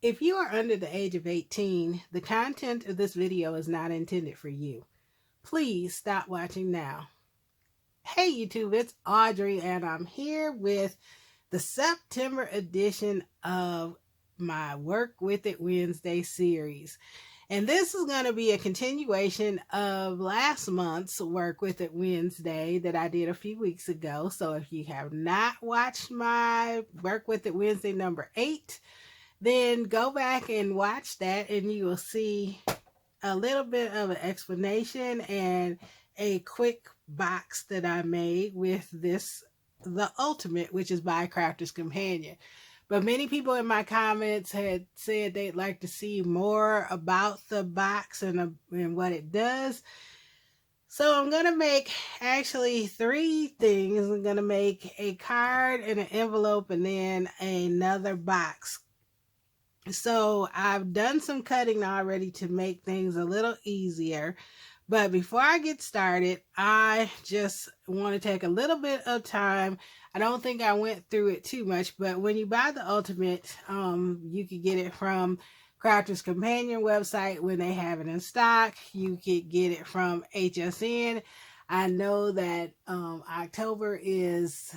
If you are under the age of 18, the content of this video is not intended for you. Please stop watching now. Hey YouTube, it's Audrey and I'm here with the September edition of my Work With It Wednesday series. And this is going to be a continuation of last month's Work With It Wednesday that I did a few weeks ago. So if you have not watched my Work With It Wednesday number 8, then go back and watch that and you will see a little bit of an explanation and a quick box that I made with this, the Ultimate, which is by Crafter's Companion. But many people in my comments had said they'd like to see more about the box and what it does. So I'm going to make actually 3 things. I'm going to make a card and an envelope and then another box. So I've done some cutting already to make things a little easier. But before I get started, I just want to take a little bit of time. I don't think I went through it too much, but when you buy the Ultimate, you can get it from Crafter's Companion website when they have it in stock. You could get it from HSN. I know that October is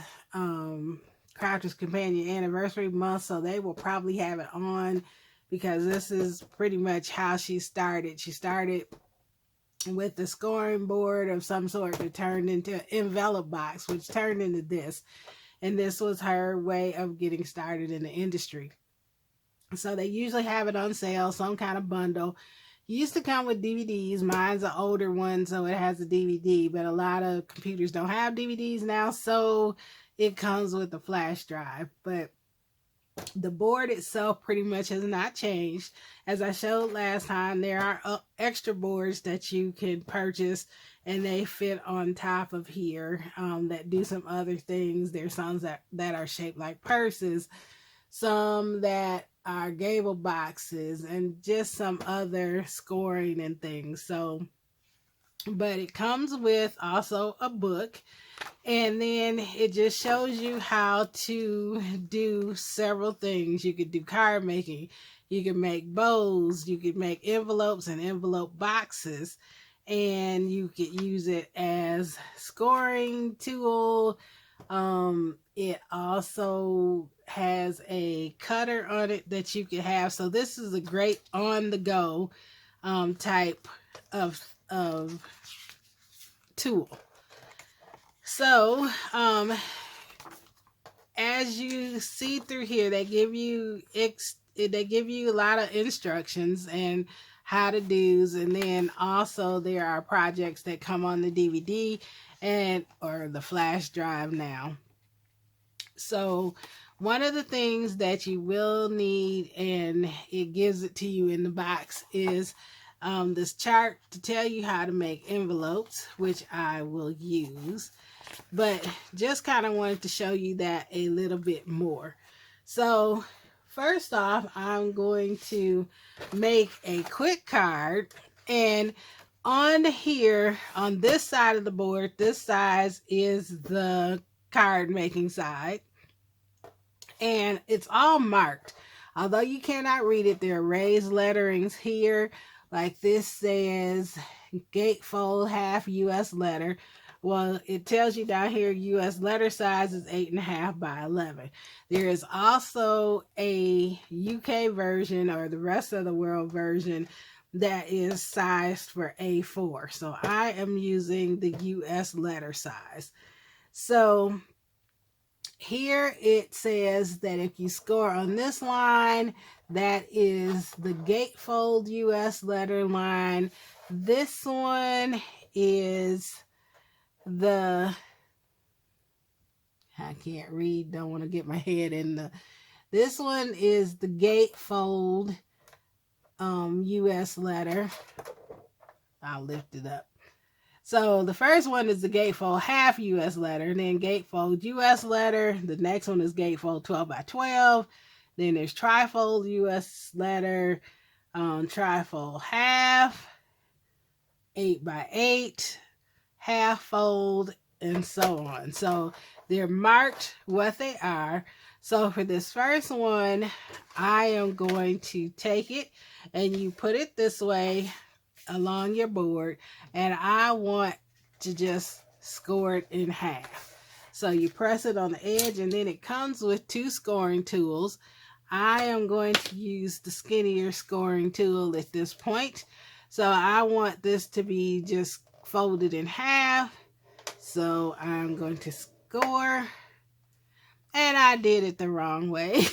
Crafter's Companion anniversary month, so they will probably have it on because this is pretty much how she started. She started with the scoring board of some sort that turned into an envelope box, which turned into this. And this was her way of getting started in the industry. So they usually have it on sale, some kind of bundle. It used to come with DVDs. Mine's an older one, so it has a DVD, but a lot of computers don't have DVDs now, so it comes with a flash drive. But the board itself pretty much has not changed. As I showed last time, there are extra boards that you can purchase and they fit on top of here that do some other things. There's some that are shaped like purses, some that are gable boxes, and just some other scoring and things. So, but it comes with also a book. And then it just shows you how to do several things. You could do card making. You can make bows. You could make envelopes and envelope boxes. And you could use it as scoring tool. It also has a cutter on it that you could have. So this is a great on-the-go type of tool. So, as you see through here, they give you a lot of instructions and how to do's, and then also there are projects that come on the DVD or the flash drive now. So, one of the things that you will need, and it gives it to you in the box, is this chart to tell you how to make envelopes, which I will use. But just kind of wanted to show you that a little bit more. So first off, I'm going to make a quick card. And on here, on this side of the board, this side is the card making side. And it's all marked. Although you cannot read it, there are raised letterings here. Like this says gatefold half US letter. Well, it tells you down here US letter size is 8.5 by 11. There is also a UK version, or the rest of the world version, that is sized for A4. So I am using the US letter size. So here it says that if you score on this line, that is the gatefold US letter line. This one is I can't read, don't want to get my head in this one is the gatefold US letter. I'll lift it up. So the first one is the gatefold half US letter, and then gatefold US letter. The next one is gatefold 12 by 12. Then there's trifold US letter, trifold half, 8 by 8, half fold, and so on. So they're marked what they are. So for this first one, I am going to take it and you put it this way along your board, and I want to just score it in half. So you press it on the edge, and then it comes with 2 scoring tools. I am going to use the skinnier scoring tool at this point. So I want this to be just folded in half. So I'm going to score. And I did it the wrong way.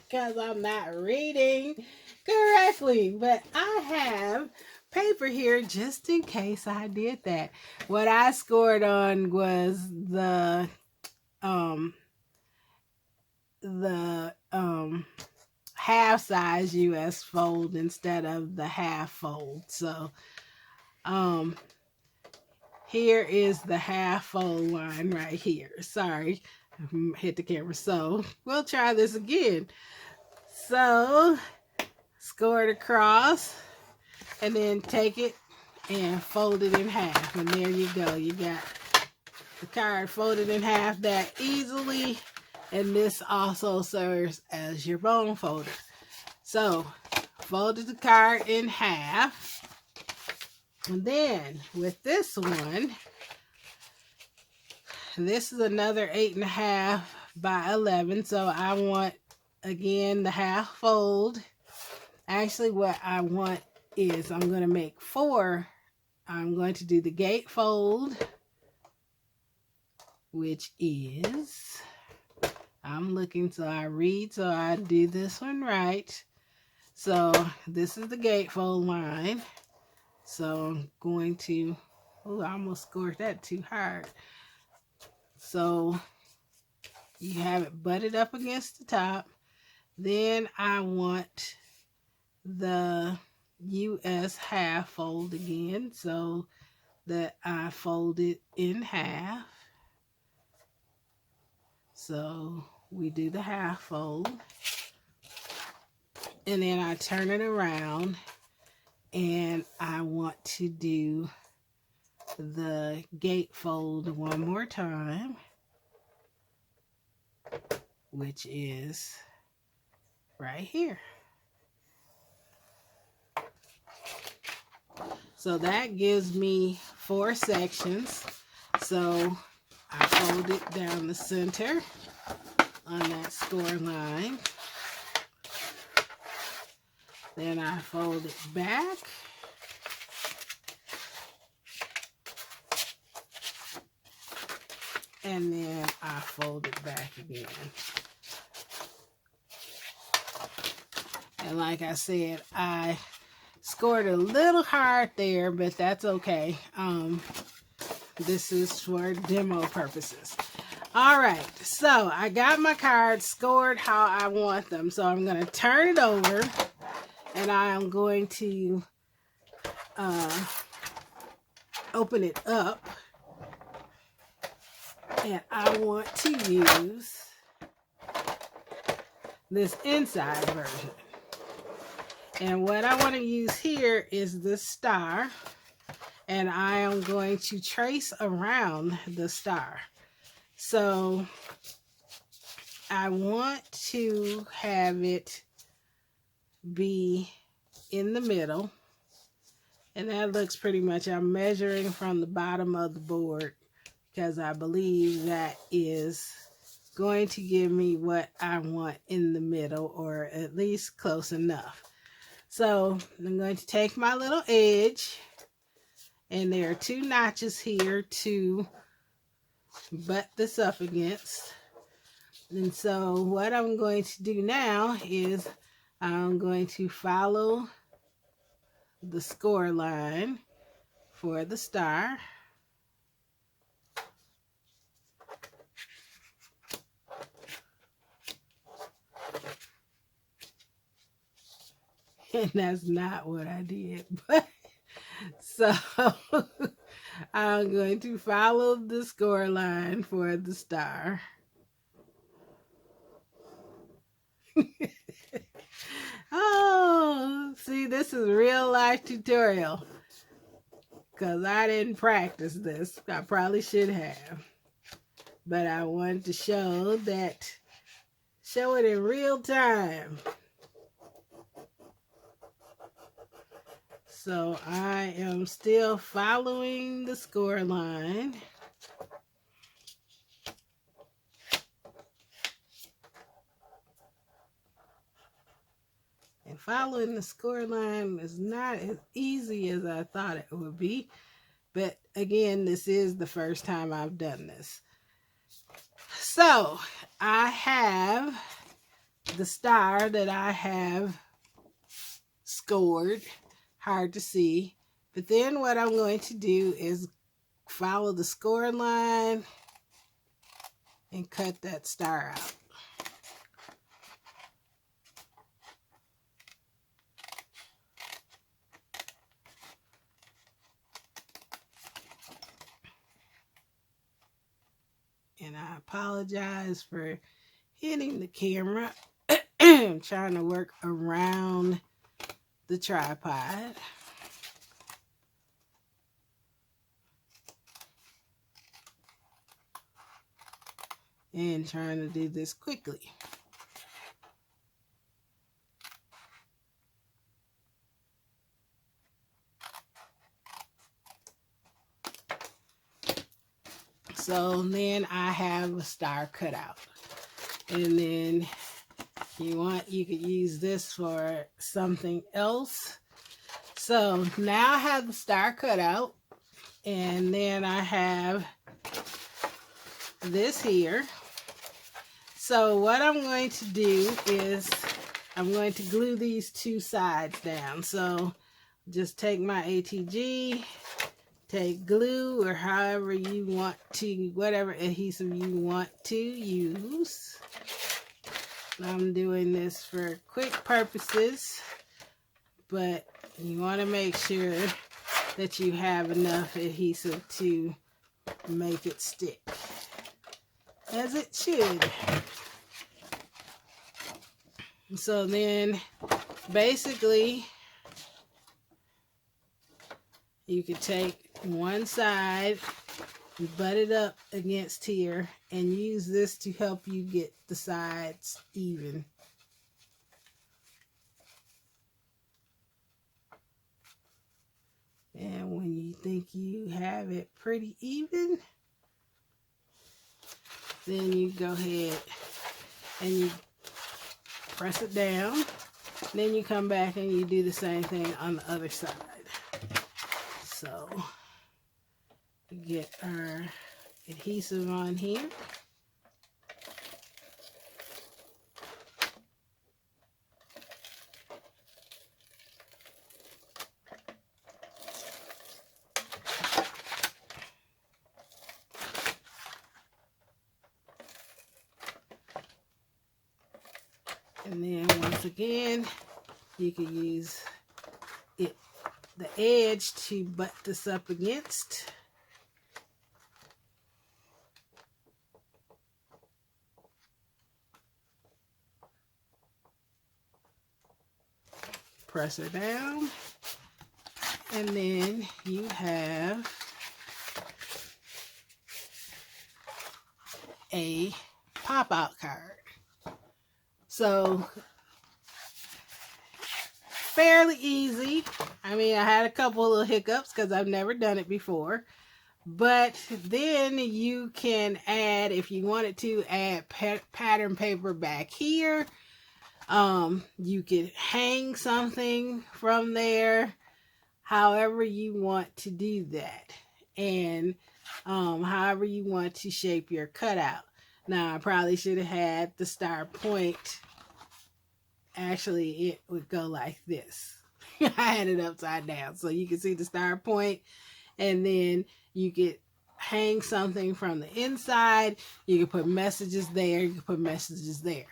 Because I'm not reading correctly. But I have paper here just in case I did that. What I scored on was the half size US fold instead of the half fold. So here is the half fold line right here. Sorry, hit the camera. So we'll try this again. So score it across and then take it and fold it in half. And there you go. You got the card folded in half that easily. And this also serves as your bone folder. So folded the card in half. And then with this one, this is another 8.5 by 11. So I want, again, the half fold. Actually, what I want is I'm going to make 4. I'm going to do the gate fold, which is, I'm looking so I read so I do this one right. So this is the gate fold line. So I'm going to, oh, I almost scored that too hard. So you have it butted up against the top. Then I want the US half fold again, so that I fold it in half. So we do the half fold. And then I turn it around. And I want to do the gate fold one more time, which is right here. So that gives me 4 sections. So I fold it down the center on that score line. Then I fold it back. And then I fold it back again. And like I said, I scored a little hard there, but that's okay. This is for demo purposes. All right, so I got my cards scored how I want them. So I'm going to turn it over. And I am going to open it up. And I want to use this inside version. And what I want to use here is the star. And I am going to trace around the star. So I want to have it be in the middle, and that looks pretty much, I'm measuring from the bottom of the board because I believe that is going to give me what I want in the middle, or at least close enough. So I'm going to take my little edge, and there are 2 notches here to butt this up against. And so what I'm going to do now is I'm going to follow the score line for the star. And that's not what I did. But so I'm going to follow the score line for the star. Oh, see, this is real life tutorial. Because I didn't practice this. I probably should have. but I wanted to show it in real time. So I am still following the score line. And following the score line is not as easy as I thought it would be. But again, this is the first time I've done this. So I have the star that I have scored. Hard to see. But then what I'm going to do is follow the score line and cut that star out. And I apologize for hitting the camera. I'm trying to work around the tripod. And trying to do this quickly. So then I have a star cut out. And then you could use this for something else. So now I have the star cut out. And then I have this here. So what I'm going to do is I'm going to glue these two sides down. So just take my ATG, take glue or however you want to, whatever adhesive you want to use. I'm doing this for quick purposes, but you want to make sure that you have enough adhesive to make it stick, as it should. So then basically you could take one side, butt it up against here, and use this to help you get the sides even. And when you think you have it pretty even, then you go ahead and you press it down. Then you come back and you do the same thing on the other side. So get our adhesive on here. And then once again, you can use it, the edge, to butt this up against. Press her down. And then you have a pop-out card. So fairly easy. I mean, I had a couple of little hiccups because I've never done it before. But then you can add, if you wanted to, add pattern paper back here. You could hang something from there, however you want to do that. And however you want to shape your cutout. Now, I probably should have had the star point. Actually, it would go like this. I had it upside down so you can see the star point, and then you could hang something from the inside. You can put messages there. You can put messages there.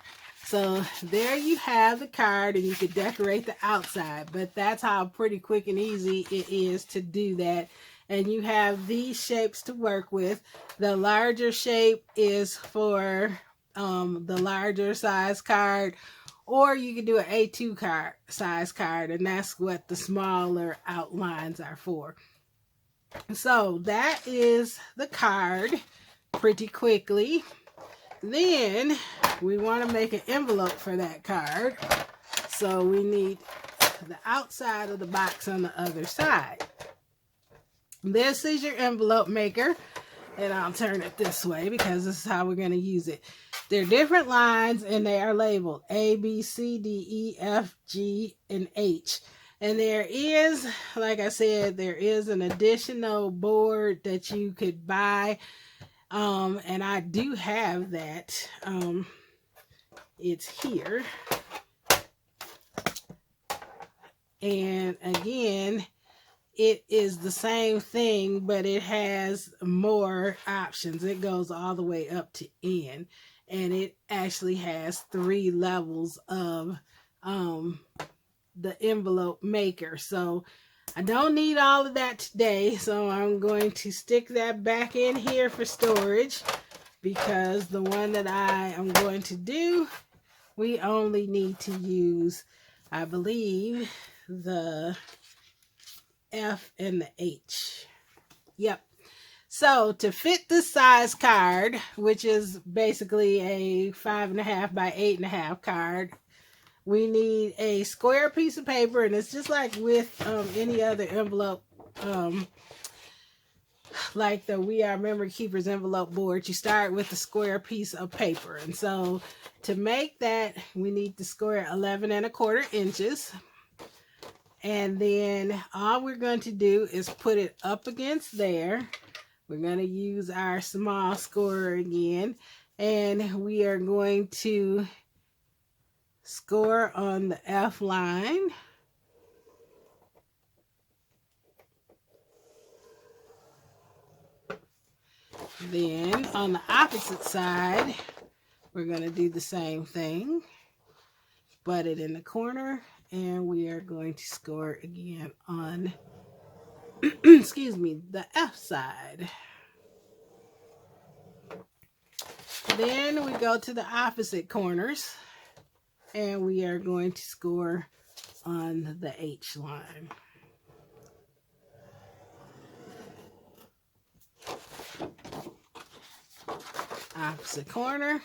So there you have the card, and you could decorate the outside. But that's how pretty quick and easy it is to do that. And you have these shapes to work with. The larger shape is for the larger size card, or you can do an A2 card size card, and that's what the smaller outlines are for. So that is the card. pretty quickly. Then we want to make an envelope for that card. So we need the outside of the box on the other side. This is your envelope maker. And I'll turn it this way because this is how we're going to use it. They're different lines and they are labeled A, B, C, D, E, F, G, and H. And there is, like I said, there is an additional board that you could buy. And I do have that. It's here. And again, it is the same thing, but it has more options. It goes all the way up to N. And it actually has 3 levels of the envelope maker. So I don't need all of that today. So I'm going to stick that back in here for storage, because the one that I am going to do, we only need to use, I believe, the F and the H. Yep. So to fit this size card, which is basically a 5.5 by 8.5 card, we need a square piece of paper, and it's just like with any other envelope, like the We Are Memory Keepers envelope board. You start with a square piece of paper, and so to make that, we need to square 11.25 inches. And then all we're going to do is put it up against there. We're going to use our small scorer again. And we are going to score on the F line. Then on the opposite side, we're going to do the same thing. Butt it in the corner. And we are going to score again on, excuse me, the F side. Then we go to the opposite corners, and we are going to score on the H line. Opposite corner.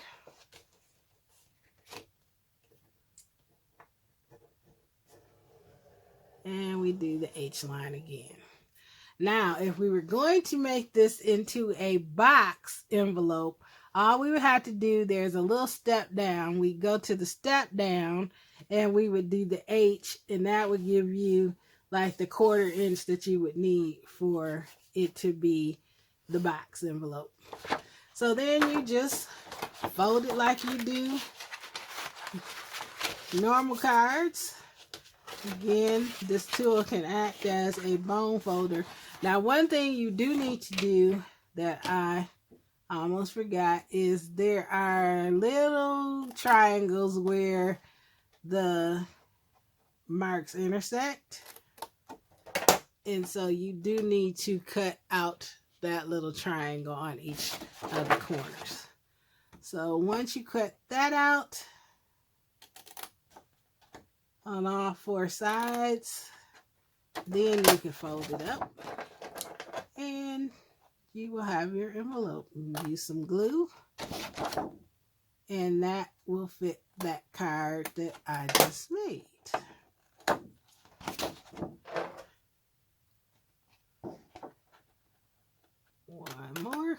And we do the H line again. Now, if we were going to make this into a box envelope, all we would have to do, there's a little step down. We go to the step down and we would do the H, and that would give you like the 1/4 inch that you would need for it to be the box envelope. So then you just fold it like you do normal cards. Again, this tool can act as a bone folder. Now, one thing you do need to do that I almost forgot is there are little triangles where the marks intersect. And so you do need to cut out that little triangle on each of the corners. So once you cut that out, on all 4 sides, then you can fold it up and you will have your envelope. Use some glue and that will fit that card that I just made. One more.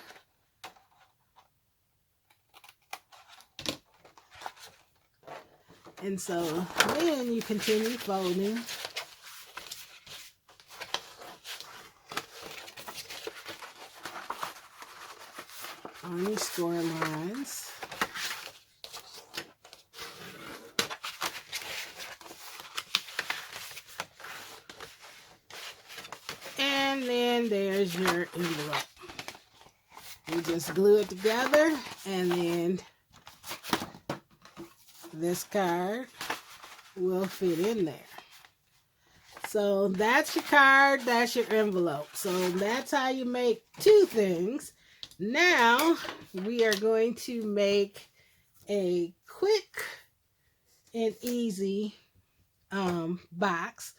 And so then you continue folding on your score lines. And then there's your envelope. You just glue it together, and then this card will fit in there. So that's your card, that's your envelope. So that's how you make 2 things. Now we are going to make a quick and easy box.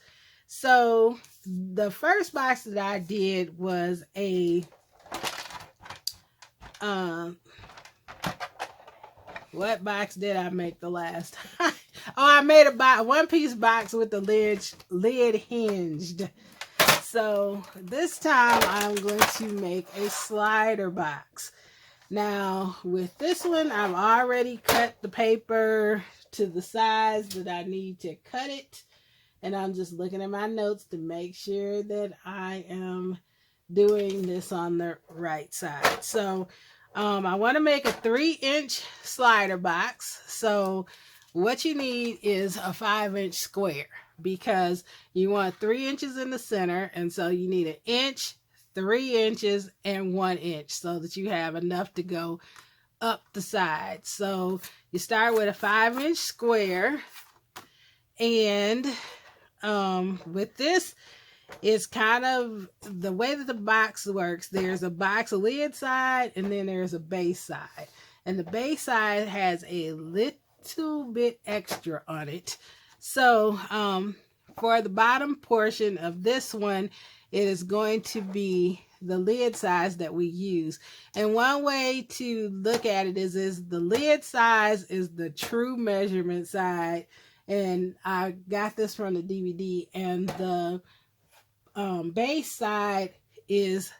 So the first box that I did was a What box did I make the last time? Oh, I made a one-piece box with the lid hinged. So this time I'm going to make a slider box. Now with this one, I've already cut the paper to the size that I need to cut it. And I'm just looking at my notes to make sure that I am doing this on the right side. So I want to make a 3-inch slider box. So what you need is a 5-inch square, because you want 3 inches in the center. And so you need 1 inch, 3 inches, and 1 inch so that you have enough to go up the side. So you start with a 5-inch square. And with this, it's kind of the way that the box works. There's a box lid side, and then there's a base side. And the base side has a little bit extra on it. So for the bottom portion of this one, it is going to be the lid size that we use. And one way to look at it is the lid size is the true measurement side. And I got this from the DVD, and the base side is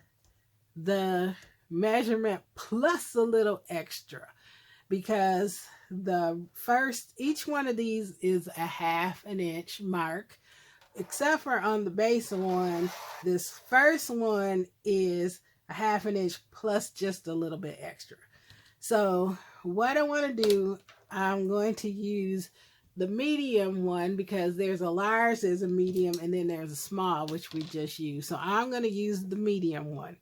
the measurement plus a little extra, because each one of these is a 1/2 inch mark, except for on the base one. This first one is a 1/2 inch plus just a little bit extra. So what I want to do, I'm going to use the medium one, because there's a large, there's a medium, and then there's a small, which we just used. So I'm going to use the medium one.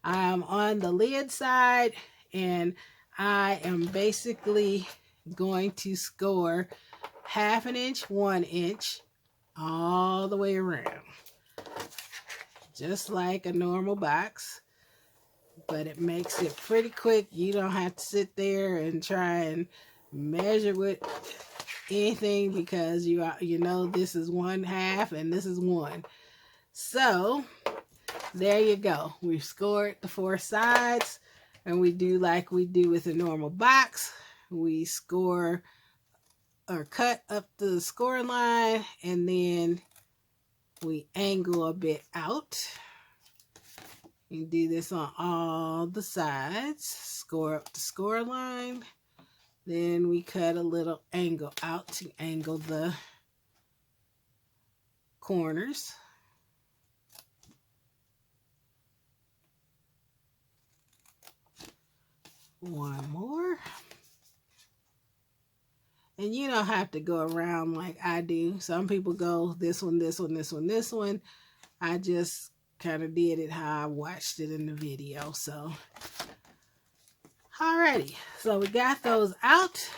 I'm on the lid side, and I am basically going to score 1/2 inch, 1 inch, all the way around. Just like a normal box, but it makes it pretty quick. You don't have to sit there and try and measure with anything, because you know this is 1/2 and this is 1. So there you go. We've scored the 4 sides, and we do like we do with a normal box. We score or cut up the score line, and then we angle a bit out. You do this on all the sides. Score up the score line. Then we cut a little angle out to angle the corners. One more. And you don't have to go around like I do. Some people go this one, this one, this one, this one. I just kind of did it how I watched it in the video. So alrighty, so we got those out.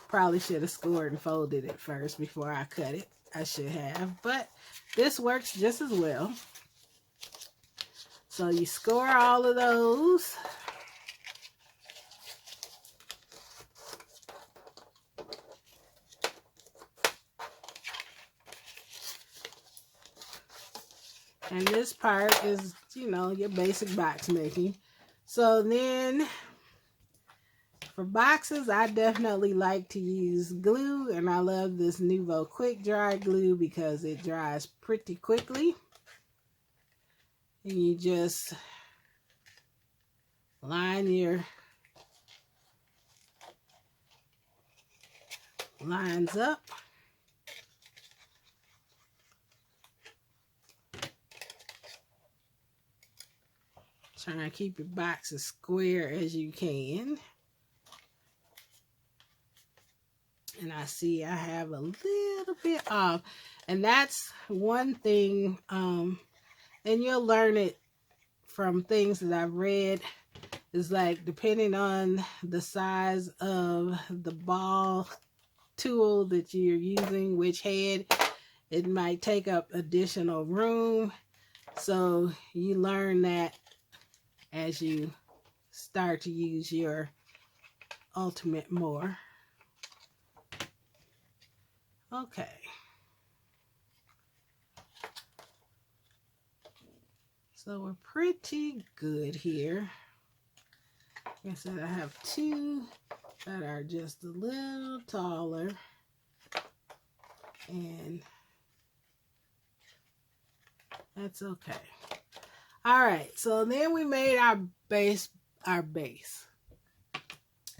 Probably should have scored and folded it first before I cut it. I should have, but this works just as well. So you score all of those. And this part is, you know, your basic box making. So then for boxes, I definitely like to use glue, and I love this Nuvo Quick Dry glue because it dries pretty quickly. And you just line your lines up. Try to keep your box as square as you can. And I see I have a little bit off. And that's one thing, and you'll learn it from things that I've read, is like depending on the size of the ball tool that you're using, which head, it might take up additional room. So you learn that as you start to use your Ultimate more. Okay. So we're pretty good here. Like I said, I have two that are just a little taller. And that's okay. All right, so then we made our base.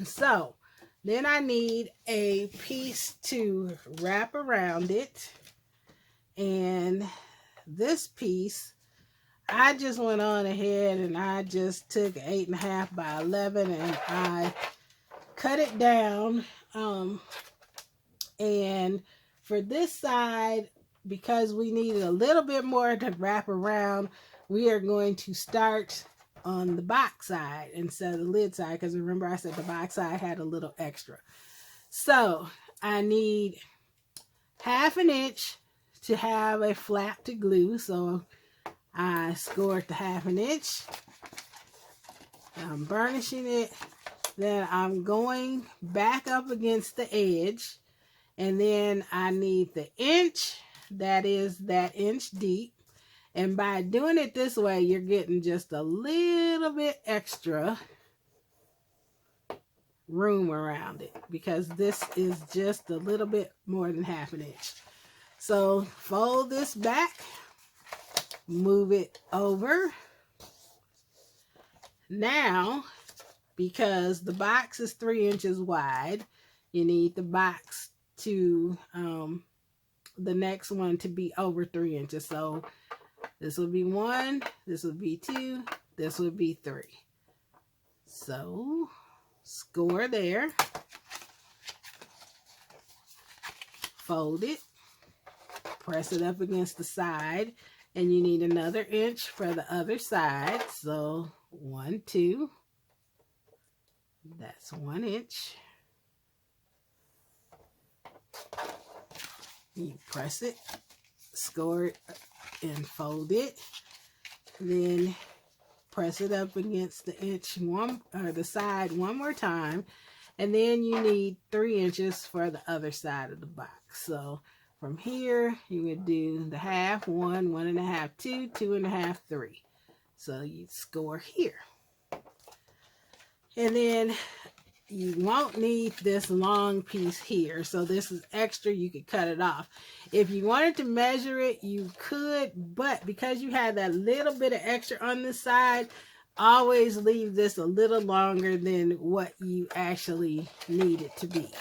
So then I need a piece to wrap around it. And this piece, I just went on ahead and I just took 8.5 by 11 and I cut it down. And for this side, because we needed a little bit more to wrap around, we are going to start on the box side instead of the lid side, because remember I said the box side had a little extra. So I need 1/2 inch to have a flap to glue, so I scored the 1/2 inch. I'm burnishing it. Then I'm going back up against the edge, and then I need the inch that is that inch deep. And by doing it this way, you're getting just a little bit extra room around it, because this is just a little bit more than 1/2 inch. So fold this back, move it over. Now, because the box is 3 inches wide, you need the box to, the next one to be over 3 inches. So this would be 1, this would be 2, this would be 3. So score there, fold it, press it up against the side, and you need another inch for the other side. So 1, 2, that's 1 inch. You press it, score it, and fold it. Then press it up against the the side one more time, and then you need 3 inches for the other side of the box. So from here you would do the 1/2, 1, 1.5, 2, 2.5, 3. So you score here, and then you won't need this long piece here, so this is extra. You could cut it off. If you wanted to measure it, you could, but because you had that little bit of extra on this side, always leave this a little longer than what you actually need it to be.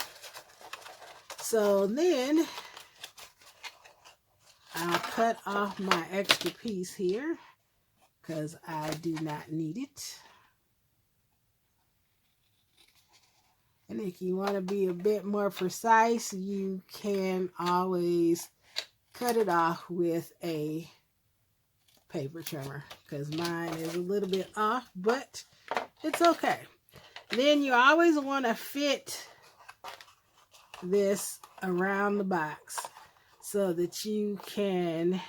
So then I'll cut off my extra piece here because I do not need it. And if you want to be a bit more precise, you can always cut it off with a paper trimmer, because mine is a little bit off, but it's okay. Then you always want to fit this around the box so that you can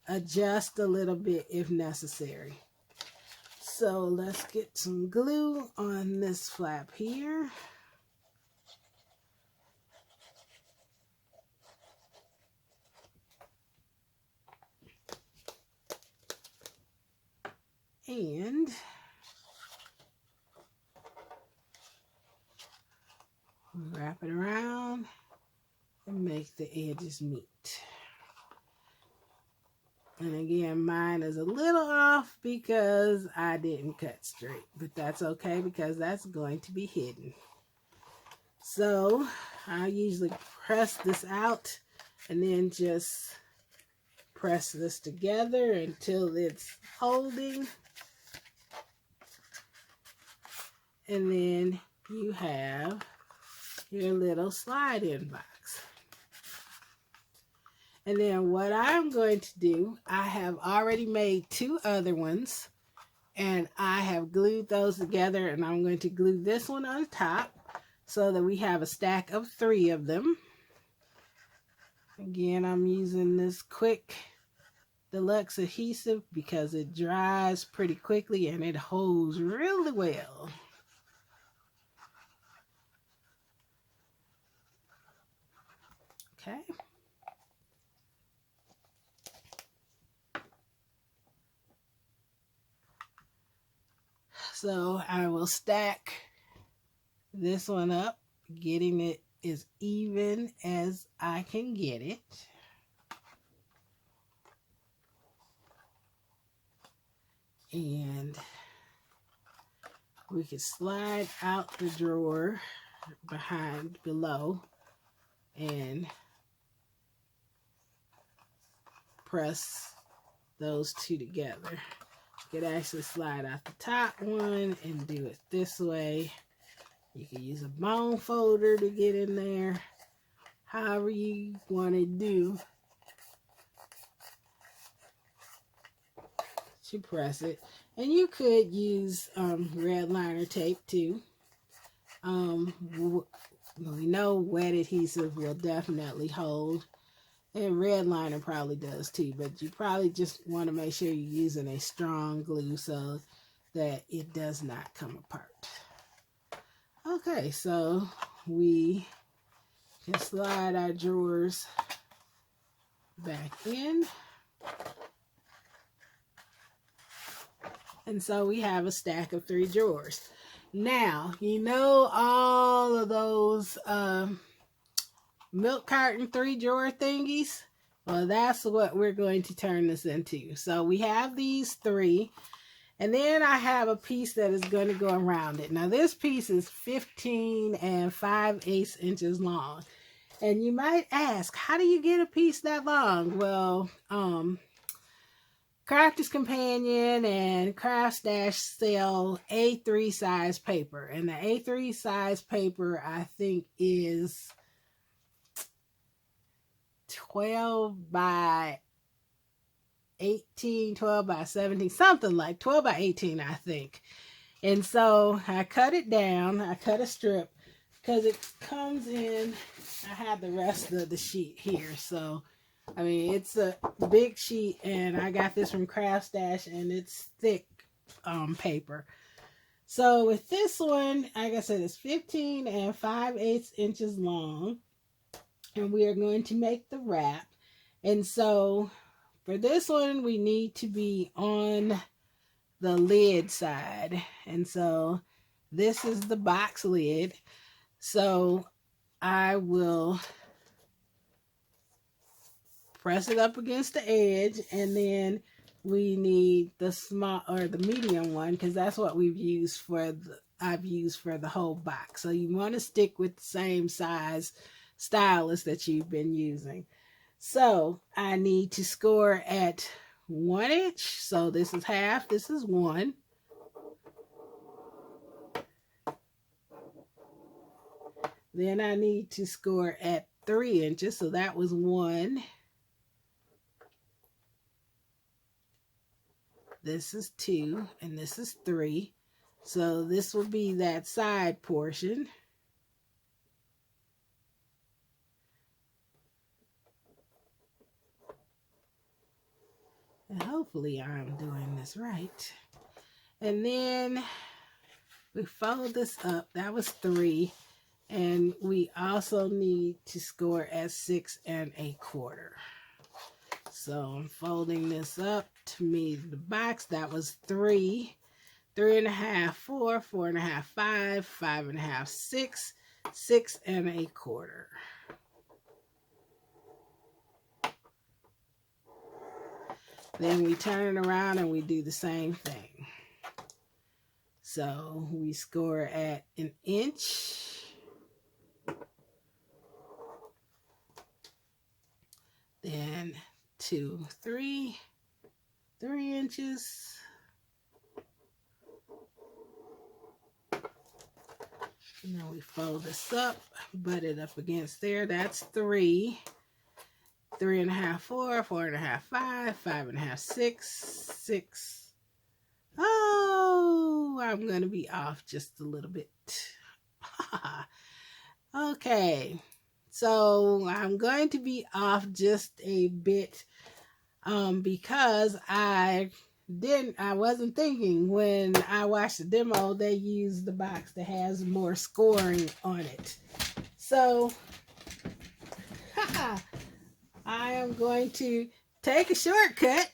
adjust a little bit if necessary. So let's get some glue on this flap here. And wrap it around and make the edges meet. And again, mine is a little off because I didn't cut straight, but that's okay because that's going to be hidden. So I usually press this out and then just press this together until it's holding. And then you have your little slide-in box. And then what I'm going to do, I have already made 2 other ones, and I have glued those together, and I'm going to glue this one on top so that we have a stack of 3 of them. Again, I'm using this quick deluxe adhesive because it dries pretty quickly and it holds really well. Okay. So I will stack this one up, getting it as even as I can get it. And we can slide out the drawer below and press those two together. You could actually slide out the top one and do it this way. You can use a bone folder to get in there, however you want to do. To press it, and you could use red liner tape too. We know wet adhesive will definitely hold, and red liner probably does too, but you probably just want to make sure you're using a strong glue so that it does not come apart. Okay, so we can slide our drawers back in. And so we have a stack of 3 drawers. Now, you know all of those milk carton 3 drawer thingies? Well, that's what we're going to turn this into. So we have these 3. And then I have a piece that is going to go around it. Now this piece is 15 5/8 inches long. And you might ask, how do you get a piece that long? Well, Crafter's Companion and Craft Stash sell A3 size paper. And the A3 size paper, I think, is 12 by 18, 12 by 17, something like 12 by 18, I think. And so I cut it down. I cut a strip because it comes in. I have the rest of the sheet here. So I mean, it's a big sheet, and I got this from Craft Stash, and it's thick paper. So with this one, like I said, it's 15 5/8 inches long, and we are going to make the wrap. And so for this one, we need to be on the lid side. And so this is the box lid. So I will press it up against the edge, and then we need the small or the medium one because that's what I've used for the whole box. So you want to stick with the same size stylus that you've been using. So I need to score at 1 inch. So this is half, this is 1. Then I need to score at 3 inches. So that was 1. This is 2, and this is 3. So this will be that side portion. And hopefully I'm doing this right. And then we fold this up. That was 3. And we also need to score at 6 1/4. So I'm folding this up to meet the box. That was 3, 3 1/2, 4, 4 1/2, 5, 5 1/2, 6, 6 1/4. Then we turn it around and we do the same thing. So we score at 1 inch. Then 2, 3 inches. And then we fold this up, butt it up against there. That's 3, 3 1/2, 4, 4 1/2, 5, 5 1/2, 6, 6. Oh, I'm going to be off just a little bit. Okay, so I'm going to be off just a bit because I wasn't thinking when I watched the demo, they used the box that has more scoring on it. So, I am going to take a shortcut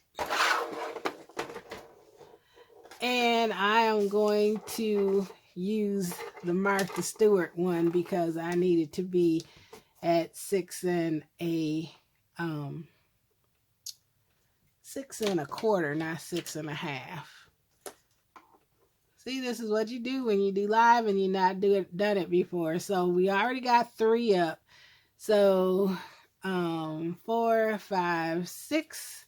And I am going to use the Martha Stewart one because I need it to be at 6 1/4, not 6 1/2. See, this is what you do when you do live and you're not done it before. So we already got 3 up. So 4, 5, 6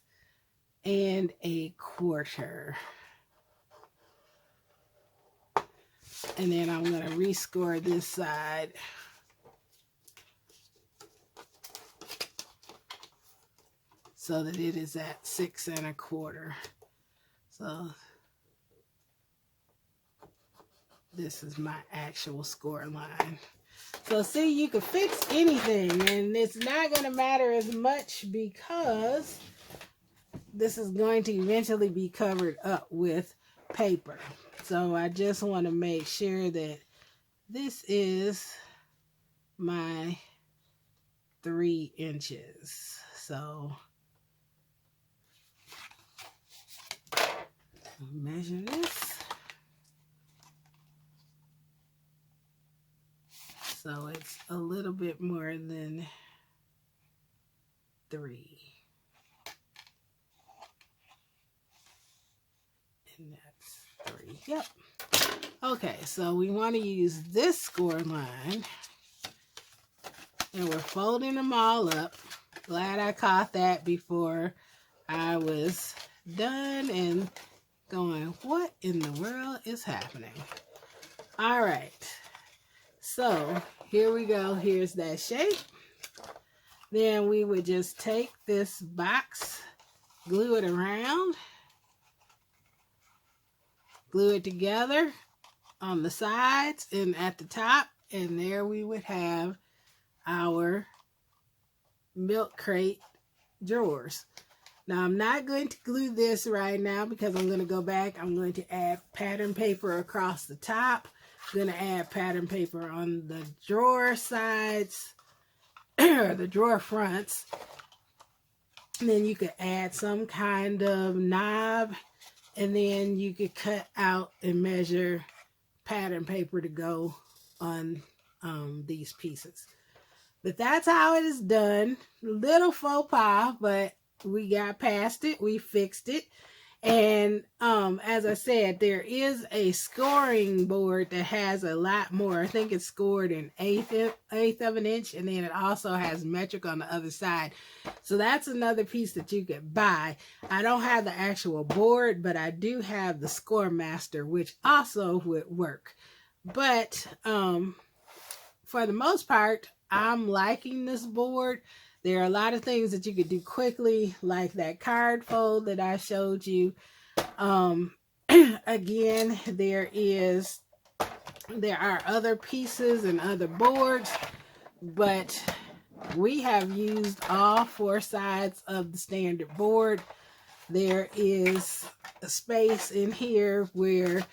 1/4. And then I'm going to rescore this side. So that it is at 6 1/4. So this is my actual score line. So see, you can fix anything, and it's not going to matter as much because this is going to eventually be covered up with paper. So I just want to make sure that this is my 3 inches. So measure this. So it's a little bit more than 3. And that's 3. Yep. Okay, so we want to use this score line. And we're folding them all up. Glad I caught that before I was done and going, what in the world is happening? All right. So here we go. Here's that shape. Then we would just take this box, glue it around, glue it together on the sides and at the top, and there we would have our milk crate drawers. Now I'm not going to glue this right now because I'm going to go back. I'm going to add pattern paper across the top. I'm going to add pattern paper on the drawer sides or the drawer fronts. And then you could add some kind of knob, and then you could cut out and measure pattern paper to go on these pieces. But that's how it is done. Little faux pas, but we got past it. We fixed it. And as I said, there is a scoring board that has a lot more. I think it's scored in eighth of an inch, and then it also has metric on the other side. So that's another piece that you could buy. I don't have the actual board, but I do have the Score Master, which also would work. But for the most part, I'm liking this board. There are a lot of things that you could do quickly, like that card fold that I showed you. Again, there are other pieces and other boards, but we have used all 4 sides of the standard board. There is a space in here where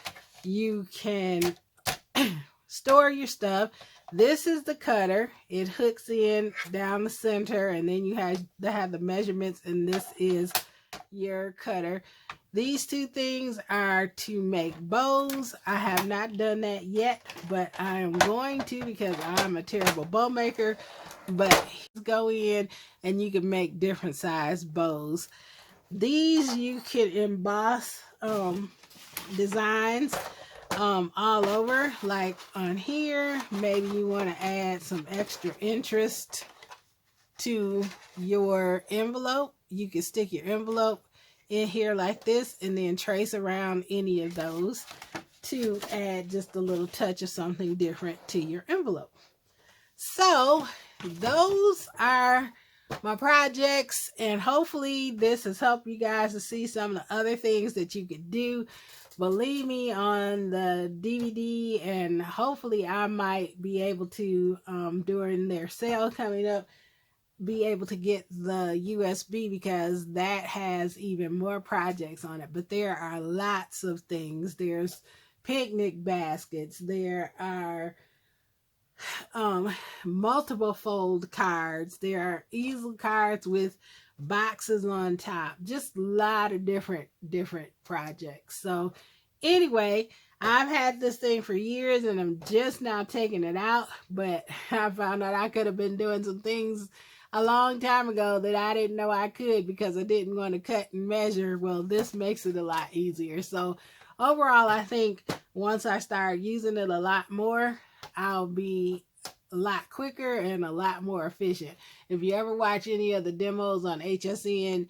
you can store your stuff. This is the cutter. It hooks in down the center, and then you have the measurements, and this is your cutter. These 2 things are to make bows. I have not done that yet, but I am going to because I'm a terrible bow maker. But go in and you can make different size bows. These you can emboss designs all over, like on here. Maybe you want to add some extra interest to your envelope. You can stick your envelope in here like this and then trace around any of those to add just a little touch of something different to your envelope. So those are my projects, and hopefully this has helped you guys to see some of the other things that you could do. Believe me, on the DVD, and hopefully I might be able to, during their sale coming up, be able to get the USB, because that has even more projects on it. But there are lots of things. There's picnic baskets. There are multiple fold cards. There are easel cards with boxes on top. Just a lot of different projects. So Anyway, I've had this thing for years and I'm just now taking it out, but I found out I could have been doing some things a long time ago that I didn't know I could because I didn't want to cut and measure. Well, this makes it a lot easier. So overall, I think once I start using it a lot more, I'll be a lot quicker and a lot more efficient. If you ever watch any of the demos on HSN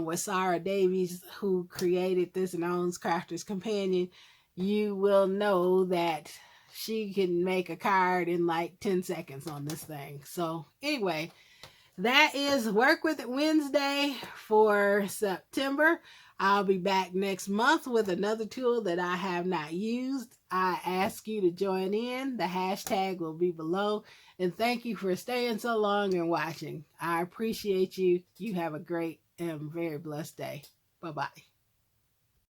with Sarah Davies, who created this and owns Crafter's Companion, you will know that she can make a card in like 10 seconds on this thing. So anyway, that is Work With It Wednesday for September. I'll be back next month with another tool that I have not used. I ask you to join in. The hashtag will be below. And thank you for staying so long and watching. I appreciate you. You have a great and very blessed day. Bye-bye.